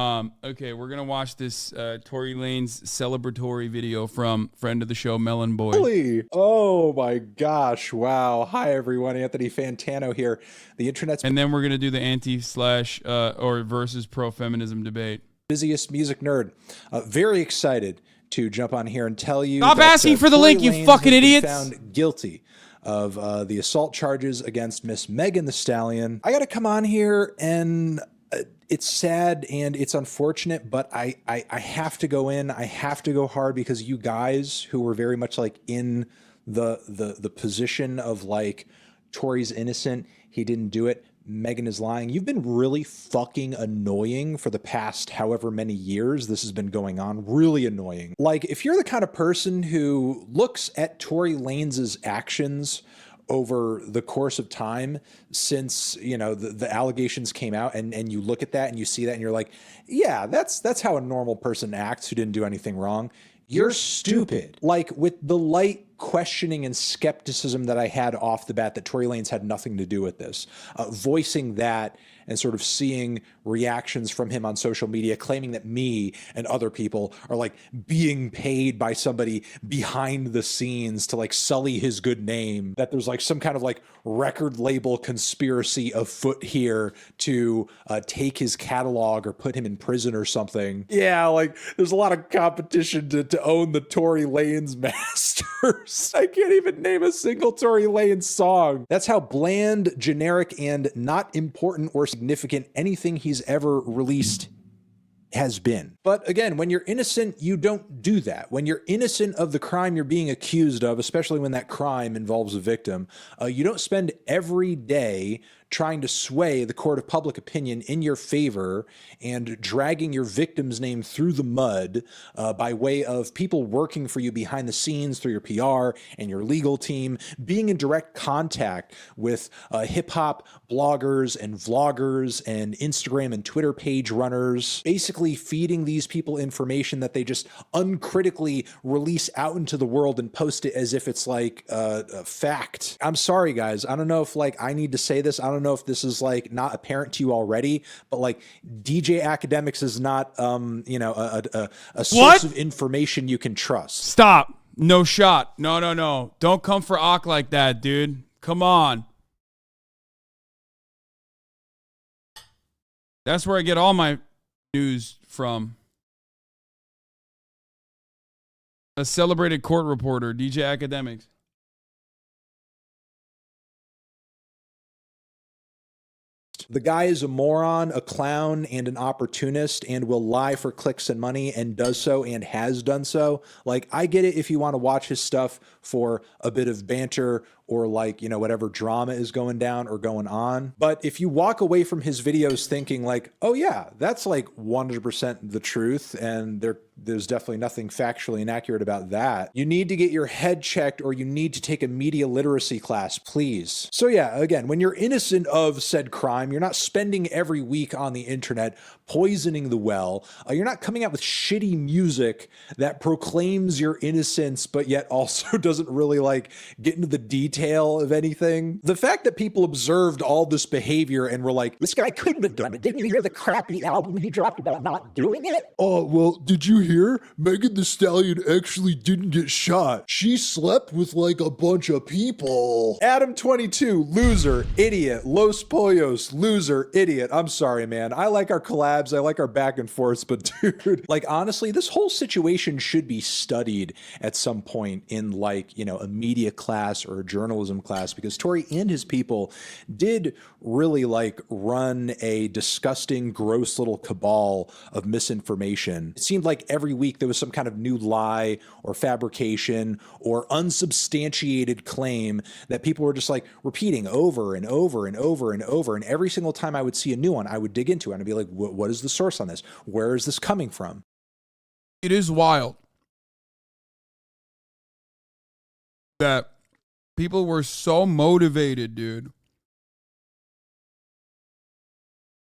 Okay, we're gonna watch this Tory Lanez celebratory video from friend of the show, Melon Boy. Really? Oh my gosh! Wow. Hi everyone, Anthony Fantano here. The internet's and then we're gonna do the anti/ or versus pro feminism debate. Busiest music nerd. Very excited to jump on here and tell you. Stop asking for the Tory link, you Lanez fucking has been idiots! Found guilty of the assault charges against Miss Megan Thee Stallion. I got to come on here and. It's sad and it's unfortunate, but I have to go in. I have to go hard because you guys who were very much like in the position of like Tory's innocent, he didn't do it, Megan is lying. You've been really fucking annoying for the past however many years this has been going on. Really annoying. Like if you're the kind of person who looks at Tory Lanez's actions over the course of time since, you know, the allegations came out and you look at that and you see that and you're like, yeah, that's how a normal person acts who didn't do anything wrong. You're stupid. Like with the light questioning and skepticism that I had off the bat that Tory Lanez had nothing to do with this, voicing that and sort of seeing reactions from him on social media claiming that me and other people are like being paid by somebody behind the scenes to like sully his good name, that there's like some kind of like record label conspiracy afoot here to take his catalog or put him in prison or something. Yeah, like there's a lot of competition to own the Tory Lanez masters. I can't even name a single Tory Lanez song. That's how bland, generic, and not important or significant anything he's ever released has been. But again, when you're innocent, you don't do that. When you're innocent of the crime you're being accused of, especially when that crime involves a victim, you don't spend every day trying to sway the court of public opinion in your favor and dragging your victim's name through the mud by way of people working for you behind the scenes through your PR and your legal team, being in direct contact with hip-hop bloggers and vloggers and Instagram and Twitter page runners, basically feeding these people information that they just uncritically release out into the world and post it as if it's like a fact. I'm sorry, guys. I don't know if like I need to say this. I don't know if this is like not apparent to you already, but like DJ Academics is not, you know, a source of information you can trust. Stop. No shot. No. Don't come for Ock like that, dude. Come on. That's where I get all my news from. A celebrated court reporter, DJ Academics. The guy is a moron, a clown, and an opportunist and will lie for clicks and money and does so and has done so. Like, I get it if you want to watch his stuff for a bit of banter or like, you know, whatever drama is going down or going on. But if you walk away from his videos thinking like, oh yeah, that's like 100% the truth and there's definitely nothing factually inaccurate about that, you need to get your head checked or you need to take a media literacy class, please. So yeah, again, when you're innocent of said crime, you're not spending every week on the internet poisoning the well. You're not coming out with shitty music that proclaims your innocence, but yet also doesn't really like get into the detail of anything. The fact that people observed all this behavior and were like, this guy couldn't have done it. Didn't you hear the crappy album he dropped about not doing it? Oh, well, did you hear? Megan Thee Stallion actually didn't get shot. She slept with like a bunch of people. Adam22, loser, idiot. Los Pollos, loser, idiot. I'm sorry, man. I like our collabs. I like our back and forths, but dude, like honestly, this whole situation should be studied at some point in like, you know, a media class or a journalism class, because Tory and his people did really like run a disgusting, gross little cabal of misinformation. It seemed like every week there was some kind of new lie or fabrication or unsubstantiated claim that people were just like repeating over and over and over and over. And every single time I would see a new one, I would dig into it and I'd be like, what is the source on this? Where is this coming from? It is wild that people were so motivated, dude.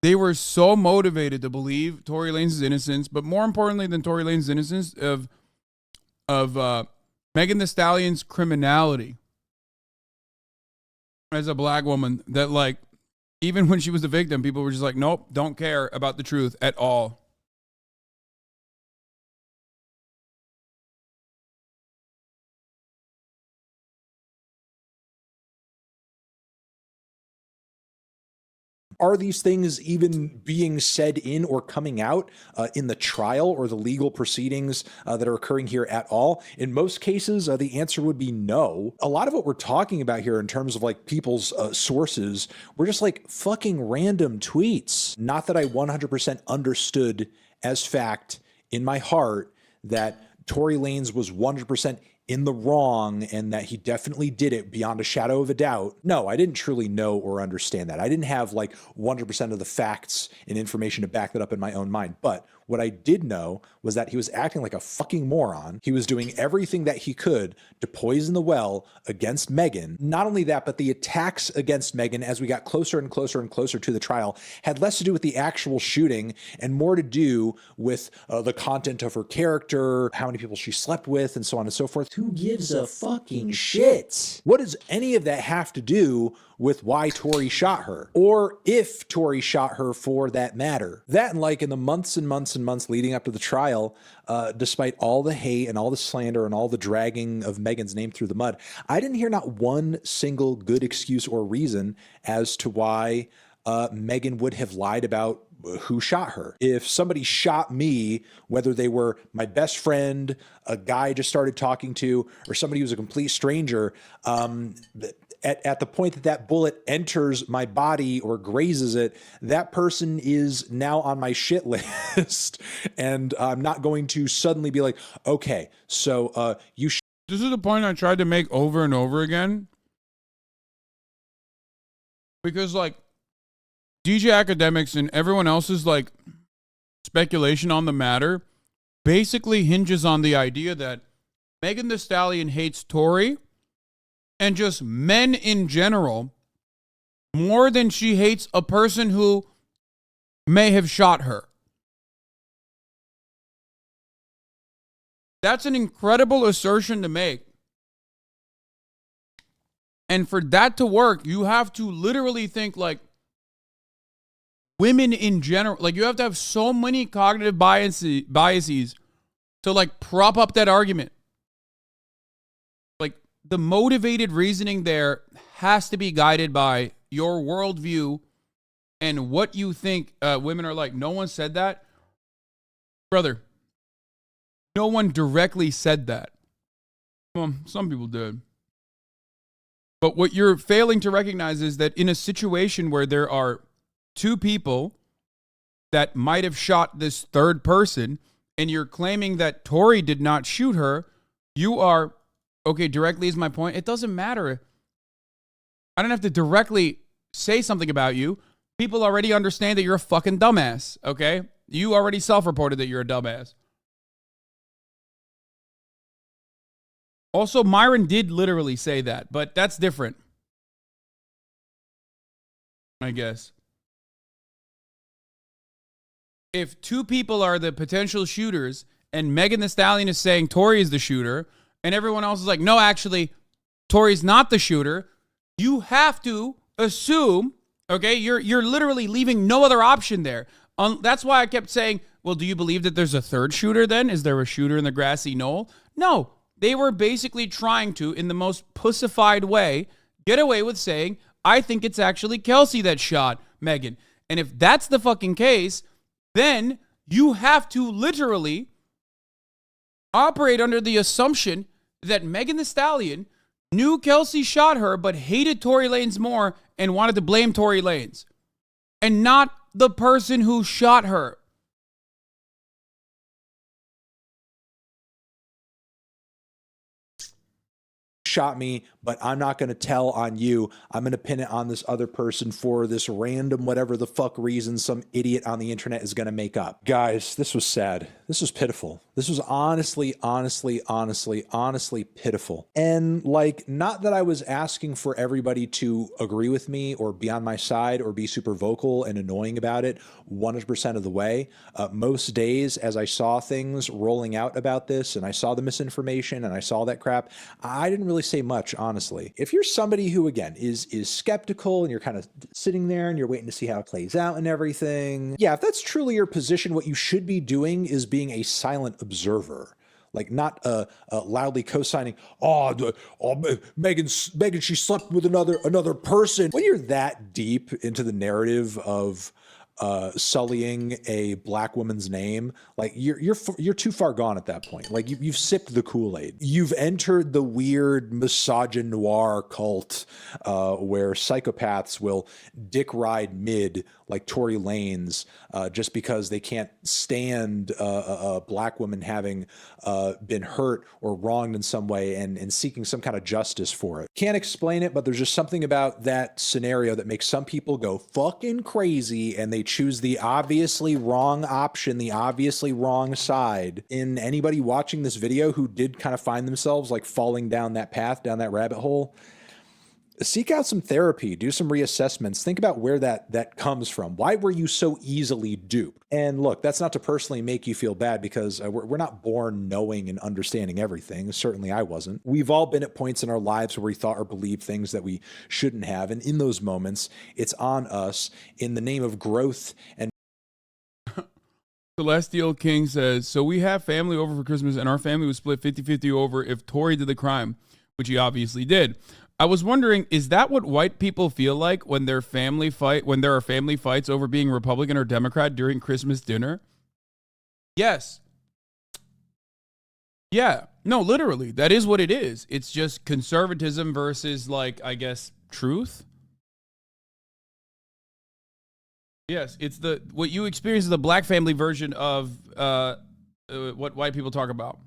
They were so motivated to believe Tory Lanez's innocence, but more importantly than Tory Lanez's innocence, of Megan Thee Stallion's criminality as a black woman, that like, even when she was the victim, people were just like, nope, don't care about the truth at all. Are these things even being said in or coming out in the trial or the legal proceedings that are occurring here at all? In most cases, the answer would be no. A lot of what we're talking about here in terms of like people's sources were just like fucking random tweets. Not that I 100% understood as fact in my heart that Tory Lanez was 100% in the wrong and that he definitely did it beyond a shadow of a doubt. No, I didn't truly know or understand that. I didn't have like 100% of the facts and information to back that up in my own mind. But what I did know was that he was acting like a fucking moron. He was doing everything that he could to poison the well against Megan. Not only that, but the attacks against Megan as we got closer and closer and closer to the trial had less to do with the actual shooting and more to do with the content of her character, how many people she slept with, and so on and so forth. Who gives a fucking shit? What does any of that have to do with why Tory shot her? Or if Tory shot her for that matter? That and like in the months and months and months leading up to the trial, despite all the hate and all the slander and all the dragging of Megan's name through the mud, I didn't hear not one single good excuse or reason as to why Megan would have lied about who shot her. If somebody shot me, whether they were my best friend, a guy I just started talking to, or somebody who's a complete stranger, at the point that that bullet enters my body or grazes it, that person is now on my shit list. And I'm not going to suddenly be like, okay, so you This is the point I tried to make over and over again. Because like DJ Academics and everyone else's like speculation on the matter basically hinges on the idea that Megan Thee Stallion hates Tory and just men in general more than she hates a person who may have shot her. That's an incredible assertion to make. And for that to work, you have to literally think like women in general, like you have to have so many cognitive biases to like prop up that argument. Like the motivated reasoning there has to be guided by your worldview and what you think women are like. No one said that. Brother, no one directly said that. Well, some people did. But what you're failing to recognize is that in a situation where there are two people that might have shot this third person, and you're claiming that Tory did not shoot her, you are, okay, directly is my point. It doesn't matter. I don't have to directly say something about you. People already understand that you're a fucking dumbass, okay? You already self-reported that you're a dumbass. Also, Myron did literally say that, but that's different, I guess. If two people are the potential shooters and Megan Thee Stallion is saying Tory is the shooter and everyone else is like, no, actually, Tory's not the shooter, you have to assume, okay, you're literally leaving no other option there. That's why I kept saying, well, do you believe that there's a third shooter then? Is there a shooter in the grassy knoll? No, they were basically trying to, in the most pussified way, get away with saying, I think it's actually Kelsey that shot Megan. And if that's the fucking case, then you have to literally operate under the assumption that Megan Thee Stallion knew Kelsey shot her but hated Tory Lanez more and wanted to blame Tory Lanez and not the person who shot her. Shot me, but I'm not going to tell on you. I'm going to pin it on this other person for this random whatever the fuck reason some idiot on the internet is going to make up. Guys, this was sad. This was pitiful. This was honestly pitiful. And like, not that I was asking for everybody to agree with me or be on my side or be super vocal and annoying about it 100% of the way. Most days as I saw things rolling out about this and I saw the misinformation and I saw that crap, I didn't really say much, honestly. If you're somebody who, again, is skeptical and you're kind of sitting there and you're waiting to see how it plays out and everything, yeah, if that's truly your position, what you should be doing is being a silent observer. like not loudly co-signing, Megan, she slept with another person. When you're that deep into the narrative of sullying a black woman's name, like you're too far gone at that point. Like you've sipped the Kool-Aid. You've entered the weird misogynoir cult where psychopaths will dick ride mid like Tory Lanez just because they can't stand a black woman having been hurt or wronged in some way and seeking some kind of justice for it. Can't explain it, but there's just something about that scenario that makes some people go fucking crazy and they choose the obviously wrong option, the obviously wrong side. In anybody watching this video who did kind of find themselves like falling down that path, down that rabbit hole, seek out some therapy, do some reassessments, think about where that comes from. Why were you so easily duped? And look, that's not to personally make you feel bad because we're not born knowing and understanding everything. Certainly I wasn't. We've all been at points in our lives where we thought or believed things that we shouldn't have. And in those moments, it's on us in the name of growth and Celestial King says, so we have family over for Christmas and our family was split 50-50 over if Tory did the crime, which he obviously did. I was wondering, is that what white people feel like when there are family fights over being Republican or Democrat during Christmas dinner? Yes. Yeah. No, literally. That is what it is. It's just conservatism versus, like, I guess, truth. Yes, it's what you experience is the black family version of what white people talk about.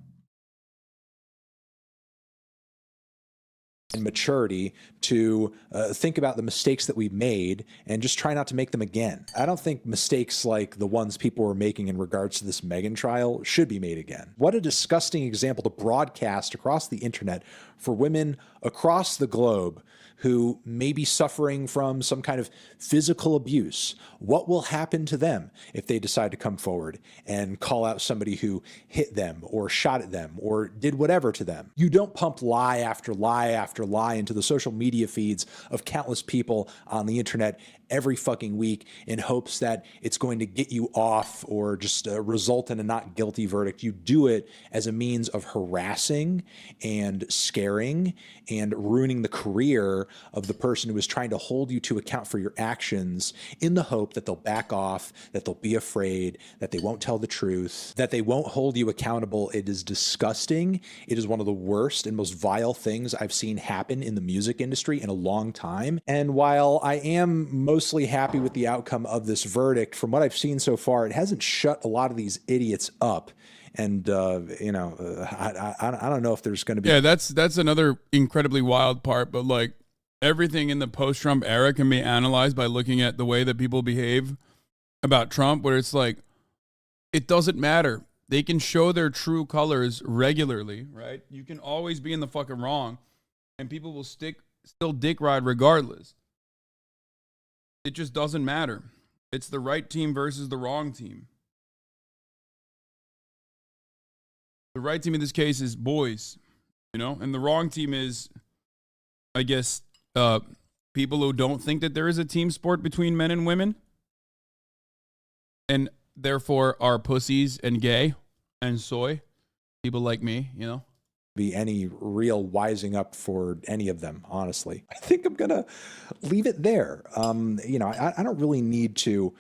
And maturity to think about the mistakes that we've made and just try not to make them again. I don't think mistakes like the ones people were making in regards to this Meghan trial should be made again. What a disgusting example to broadcast across the internet for women across the globe who may be suffering from some kind of physical abuse. What will happen to them if they decide to come forward and call out somebody who hit them or shot at them or did whatever to them? You don't pump lie after lie after lie into the social media feeds of countless people on the internet every fucking week in hopes that it's going to get you off or just result in a not guilty verdict. You do it as a means of harassing and scaring and ruining the career of the person who is trying to hold you to account for your actions in the hope that they'll back off, that they'll be afraid, that they won't tell the truth, that they won't hold you accountable. It is disgusting. It is one of the worst and most vile things I've seen happen in the music industry in a long time. And while I am mostly happy with the outcome of this verdict, from what I've seen so far, it hasn't shut a lot of these idiots up. And, I don't know if there's going to be. Yeah, that's another incredibly wild part. But like everything in the post-Trump era can be analyzed by looking at the way that people behave about Trump, where it's like, it doesn't matter. They can show their true colors regularly, right? You can always be in the fucking wrong and people will still dick ride regardless. It just doesn't matter. It's the right team versus the wrong team. The right team in this case is boys, and the wrong team is, I guess, people who don't think that there is a team sport between men and women and therefore are pussies and gay and soy. People like me, Be any real wising up for any of them, honestly. I think I'm gonna leave it there. I don't really need to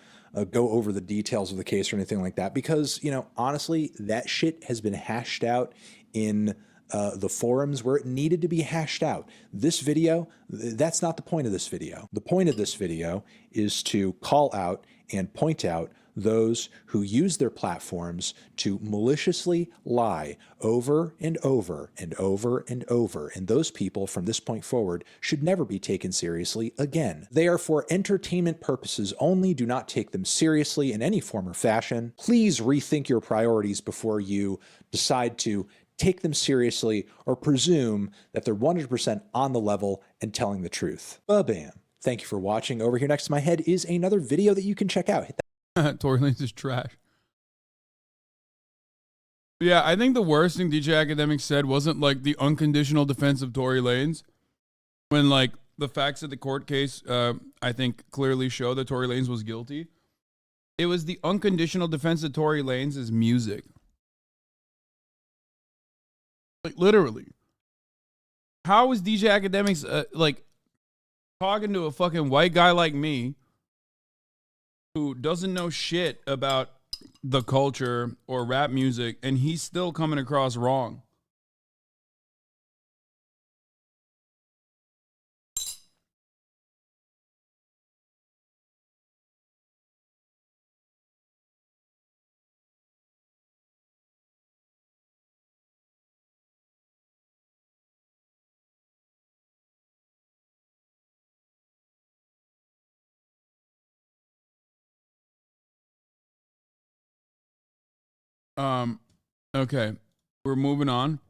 go over the details of the case or anything like that because, honestly, that shit has been hashed out in the forums where it needed to be hashed out. This video, that's not the point of this video. The point of this video is to call out and point out those who use their platforms to maliciously lie over and over and over and over. And those people from this point forward should never be taken seriously again. They are for entertainment purposes only. Do not take them seriously in any form or fashion. Please rethink your priorities before you decide to take them seriously or presume that they're 100% on the level and telling the truth. Ba-bam. Thank you for watching. Over here next to my head is another video that you can check out. Hit that Tory Lanez is trash. Yeah, I think the worst thing DJ Academic said wasn't like the unconditional defense of Tory Lanez, when like the facts of the court case, I think clearly show that Tory Lanez was guilty. It was the unconditional defense of Tory Lanez is music. Like literally. How is DJ Academics like talking to a fucking white guy like me who doesn't know shit about the culture or rap music, and he's still coming across wrong? Okay, we're moving on.